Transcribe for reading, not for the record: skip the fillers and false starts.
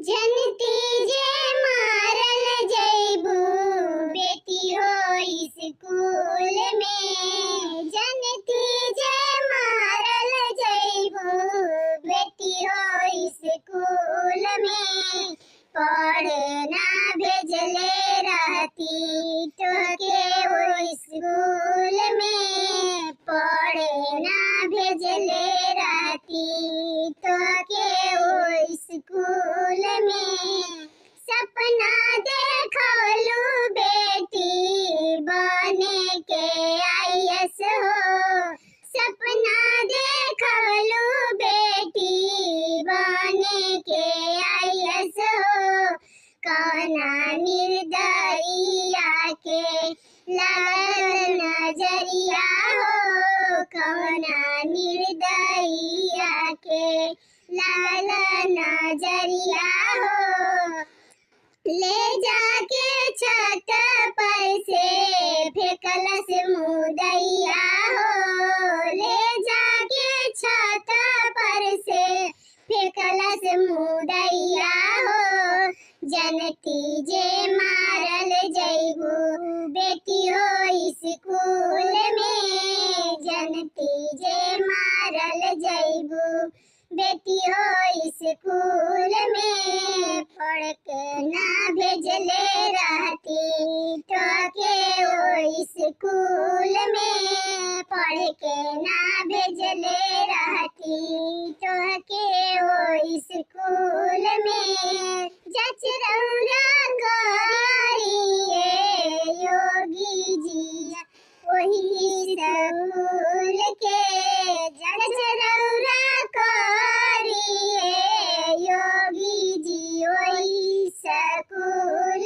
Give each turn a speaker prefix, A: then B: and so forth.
A: जनती जे मारल जइबू बेटी हो स्कूल में। जनती जे मारल जइबू बेटी हो स्कूल में। पढ़े ना भेजले रहती तोके वो स्कूल में। पढ़े ना भेजले रहती तोके वो स्कूल में। सपना देखलू बेटी बने के आईएएस हो। सपना देखलू बेटी बने के आईएएस हो। कौना निर्दयिया के लागल नजरिया हो। कौना निर्दयिया के लागल नजरिया हो। ले जाके छत पर से फेंकलस मुदैया हो। ले जाके छत पर से फेंकलस मुदैया हो। जनती जे मारल जइबू बेटी हो स्कूल में। जनती जे मारल जइबू बेटी हो स्कूल में। पढ़ के ना भेजले रहती तोके वो स्कूल में। पढ़ के ना भेजले रहती तोके वो स्कूल में। जचरौरा करिए योगी जी वही स्कूल के। जचरौरा करिए योगी जी वही स्कूल